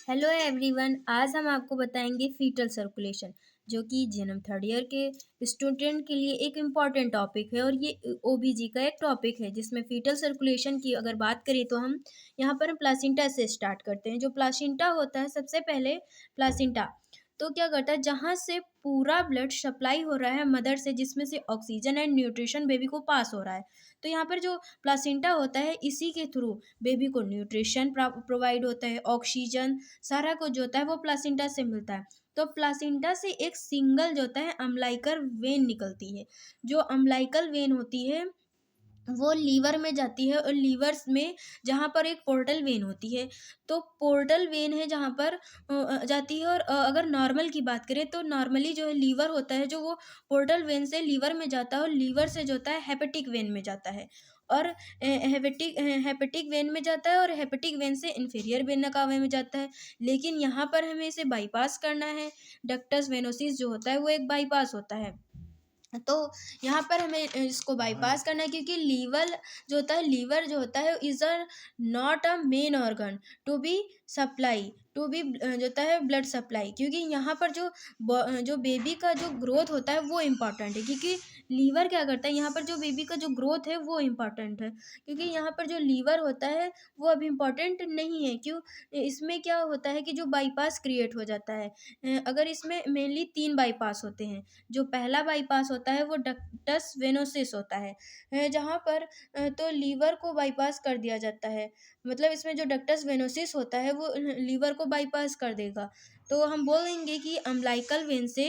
Hello everyone. आज हम आपको बताएंगे फीटल सर्कुलेशन, जो कि जन्म थर्ड ईयर के स्टूडेंट के लिए एक इम्पॉर्टेंट टॉपिक है। और ये ओबीजी का एक टॉपिक है जिसमें फीटल सर्कुलेशन की अगर बात करें तो हम यहाँ पर प्लासेंटा से स्टार्ट करते हैं। जो प्लासेंटा होता है, सबसे पहले प्लासेंटा तो क्या करता है, जहाँ से पूरा ब्लड सप्लाई हो रहा है मदर से, जिसमें से ऑक्सीजन एंड न्यूट्रिशन बेबी को पास हो रहा है। तो यहाँ पर जो प्लासेंटा होता है, इसी के थ्रू बेबी को न्यूट्रिशन प्रोवाइड होता है, ऑक्सीजन सारा कुछ जो होता है वो प्लासेंटा से मिलता है। तो प्लासेंटा से एक सिंगल जो होता है अम्लाइकर वेन निकलती है। जो अम्लाइकल वेन होती है वो लीवर में जाती है, और लीवर्स में जहाँ पर एक पोर्टल वेन होती है, तो पोर्टल वेन है जहाँ पर जाती है। और अगर नॉर्मल की बात करें तो नॉर्मली जो है लीवर होता है, जो वो पोर्टल वेन से लीवर में जाता है, और लीवर से जो होता है हेपेटिक वेन में जाता है। और हेपेटिक वेन में जाता है, और हेपेटिक वेन से इन्फीरियर वेना कावा में जाता है। लेकिन यहाँ पर हमें इसे बाईपास करना है। डक्टस वेनोसिस जो होता है वो एक बाईपास होता है। तो यहाँ पर हमें इसको बाईपास करना है, क्योंकि लीवर जो होता है is a not a main organ to be supply to be जो होता है ब्लड सप्लाई। क्योंकि यहाँ पर जो बेबी का जो ग्रोथ होता है वो इम्पॉर्टेंट है, क्योंकि लीवर क्या करता है, यहाँ पर जो बेबी का जो ग्रोथ है वो इम्पॉर्टेंट है। क्योंकि यहाँ पर जो लीवर होता है वो अब इम्पॉर्टेंट नहीं है। क्यों? इसमें क्या होता है कि जो बाईपास क्रिएट हो जाता है। अगर इसमें मेनली 3 बाईपास होते हैं। जो पहला बाईपास होता है वो डक्टस वेनोसिस होता है, जहाँ पर तो लीवर को बाईपास कर दिया जाता है। मतलब इसमें जो डक्टस वेनोसिस होता है वो लीवर को बाईपास कर देगा। तो हम बोलेंगे कि अम्लाइकल वेन से,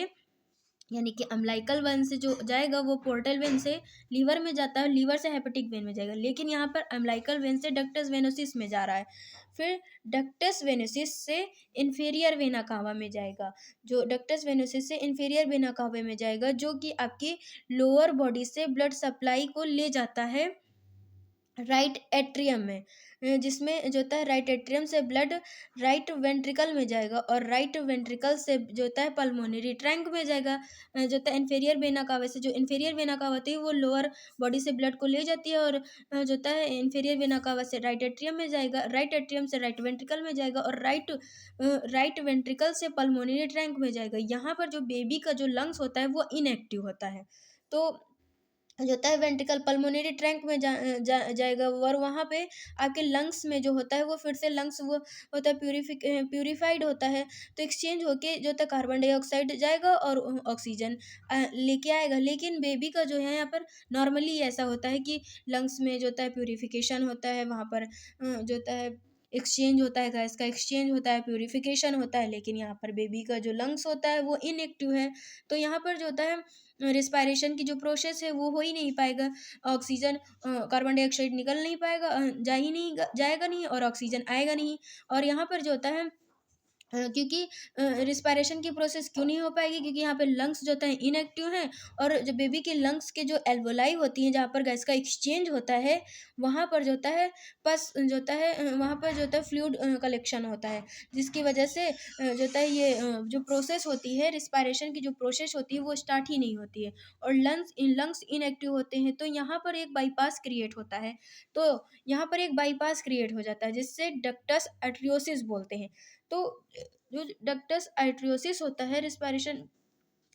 यानी कि अम्लाइकल वेन से जो जाएगा वो पोर्टल वेन से लीवर में जाता है, लीवर से हेपेटिक वेन में जाएगा। लेकिन यहाँ पर अम्लाइकल वेन से डक्टस वेनोसिस में जा रहा है। फिर डक्टस वेनोसिस से इन्फीरियर वेना कावा में जाएगा। जो डक्टस वेनोसिस से इन्फीरियर वेना कावा में जाएगा, जो कि आपकी लोअर बॉडी से ब्लड सप्लाई को ले जाता है राइट एट्रियम में। जिसमें जो होता है राइट एट्रियम से ब्लड राइट वेंट्रिकल में जाएगा, और राइट वेंट्रिकल से जो होता है पल्मोनरी ट्रैंक में जाएगा। जो होता है इन्फीरियर वेना कावा से, जो इन्फीरियर वेना कावा होती है वो लोअर बॉडी से ब्लड को ले जाती है, और जो होता है इन्फीरियर वेना कावा से राइट एट्रियम में जाएगा, राइट एट्रियम से राइट वेंट्रिकल में जाएगा, और राइट वेंट्रिकल से पल्मोनरी ट्रैंक में जाएगा। यहाँ पर जो बेबी का जो लंग्स होता है वो इनएक्टिव होता है। तो जो होता है वेंट्रिकल पल्मोनरी ट्रैंक में जाएगा, और वहाँ पे आपके लंग्स में जो होता है वो फिर से लंग्स वो होता है प्यूरिफाइड होता है। तो एक्सचेंज होके जो होता है कार्बन डाइऑक्साइड जाएगा और ऑक्सीजन लेके आएगा। लेकिन बेबी का जो है यहाँ पर नॉर्मली ऐसा होता है कि लंग्स में जो होता है प्यूरिफिकेशन होता है, वहाँ पर जो होता है एक्सचेंज होता है, गैस का एक्सचेंज होता है, प्यूरिफिकेशन होता है। लेकिन यहाँ पर बेबी का जो लंग्स होता है वो इनएक्टिव है। तो यहाँ पर जो होता है रिस्पायरेशन की जो प्रोसेस है वो हो ही नहीं पाएगा। ऑक्सीजन कार्बन डाइऑक्साइड निकल नहीं पाएगा, जा ही नहीं जाएगा नहीं, और ऑक्सीजन आएगा नहीं। और यहाँ पर जो होता है क्योंकि रिस्पायरेशन की प्रोसेस क्यों नहीं हो पाएगी, क्योंकि यहाँ पे लंग्स जो होता है इनएक्टिव हैं। और जो बेबी के लंग्स के जो एल्वोलाई होती हैं, जहाँ पर गैस का एक्सचेंज होता है, वहाँ पर जो होता है पस जो होता है वहाँ पर जो होता है फ्लूइड कलेक्शन होता है, जिसकी वजह से जो होता है ये जो प्रोसेस होती है रिस्पायरेशन की, जो प्रोसेस होती है वो स्टार्ट ही नहीं होती है। और लंग्स इनएक्टिव होते हैं, तो यहाँ पर एक बाईपास क्रिएट होता है। तो यहाँ पर एक बाईपास क्रिएट हो जाता है, जिससे डक्टस आर्टरियोसिस बोलते हैं। तो जो डक्टस आर्टरियोसिस होता है, रिस्पायरेशन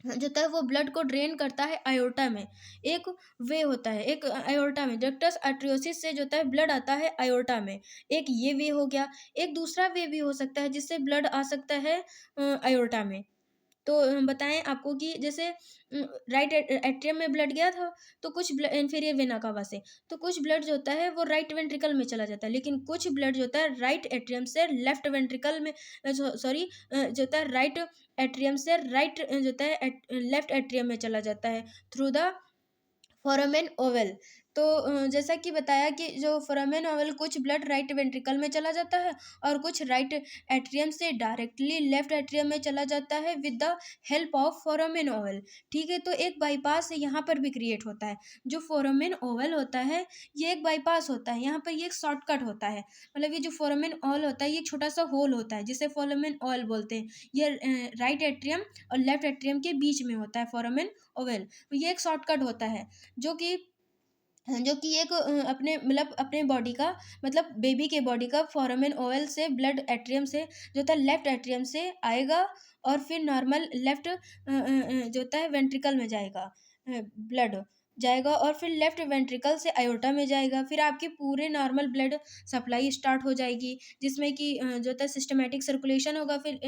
जो होता है वो ब्लड को ड्रेन करता है आयोर्टा में। एक वे होता है, एक आयोर्टा में डक्टस आर्टरियोसिस से जो होता है ब्लड आता है आयोर्टा में। एक ये वे हो गया। एक दूसरा वे भी हो सकता है जिससे ब्लड आ सकता है आयोर्टा में। तो बताएँ आपको कि जैसे राइट एट्रियम में ब्लड गया था, तो कुछ इन्फीरियर वेना कावा से, तो कुछ ब्लड जो होता है वो राइट वेंट्रिकल में चला जाता है। लेकिन कुछ ब्लड जो होता है राइट एट्रियम से लेफ्ट वेंट्रिकल में सॉरी जो होता है राइट एट्रियम से राइट जो होता है लेफ्ट एट्रियम में चला जाता है थ्रू द फोरामेन ओवल। तो जैसा कि बताया कि जो फोरामेन ओवल कुछ ब्लड राइट वेंट्रिकल में चला जाता है, और कुछ राइट एट्रियम से डायरेक्टली लेफ्ट एट्रियम में चला जाता है with the help of foramen Oval. ठीक है, तो एक बाईपास यहाँ पर भी क्रिएट होता है। जो फोरामेन ओवल होता है ये एक बाईपास होता है, यहाँ पर ये एक शॉर्टकट होता है। मतलब ये जो फोरामेन ओवल होता है ये छोटा सा होल होता है, जिसे फोरामेन ओवल बोलते हैं। ये राइट एट्रियम और लेफ्ट एट्रियम के बीच में होता है फोरामेन ओवल। ये एक शॉर्टकट होता है, जो कि जो कि एक अपने मतलब अपने बॉडी का मतलब बेबी के बॉडी का फोरामेन ओवल से ब्लड एट्रियम से जो होता है लेफ्ट एट्रियम से आएगा और फिर नॉर्मल लेफ्ट जो होता है वेंट्रिकल में जाएगा, ब्लड जाएगा और फिर लेफ्ट वेंट्रिकल से अयोर्टा में जाएगा, फिर आपकी पूरे नॉर्मल ब्लड सप्लाई स्टार्ट हो जाएगी, जिसमें कि जो होता है सिस्टमैटिक सर्कुलेशन होगा, फिर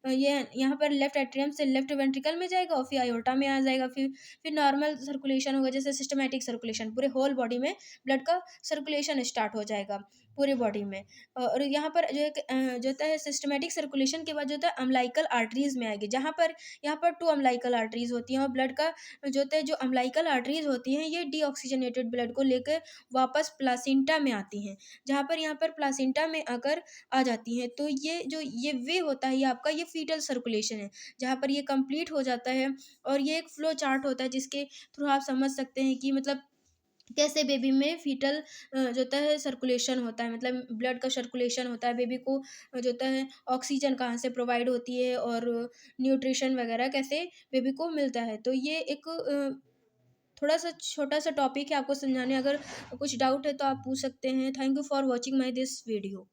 ये यहाँ पर लेफ्ट एट्रियम से लेफ्ट वेंट्रिकल में जाएगा और फिर अयोर्टा में आ जाएगा, फिर नॉर्मल सर्कुलेशन होगा, जैसे सिस्टमैटिक सर्कुलेशन पूरे होल बॉडी में ब्लड का सर्कुलेशन स्टार्ट हो जाएगा पूरे बॉडी में। और यहाँ पर जो एक जो होता है सिस्टमैटिक सर्कुलेशन के बाद जो होता है अम्लाइकल आर्टरीज में आएगी, जहाँ पर यहाँ पर 2 अम्लाइकल आर्टरीज होती हैं और ब्लड का जो होता है जो अम्लाइकल आर्टरीज होती हैं ये डीऑक्सीजनेटेड ब्लड को लेकर वापस प्लासेंटा में आती हैं, जहाँ पर यहाँ पर प्लासेंटा में अगर आ जाती हैं तो ये जो ये वे होता है ये आपका ये फीटल सर्कुलेशन है, जहाँ पर ये कंप्लीट हो जाता है और ये एक फ्लो चार्ट होता है जिसके थ्रू आप समझ सकते हैं कि मतलब कैसे बेबी में फीटल जो होता है सर्कुलेशन होता है, मतलब ब्लड का सर्कुलेशन होता है, बेबी को जो होता है ऑक्सीजन कहाँ से प्रोवाइड होती है और न्यूट्रिशन वगैरह कैसे बेबी को मिलता है। तो ये एक थोड़ा सा छोटा सा टॉपिक है आपको समझाने, अगर कुछ डाउट है तो आप पूछ सकते हैं। Thank you for watching my this video.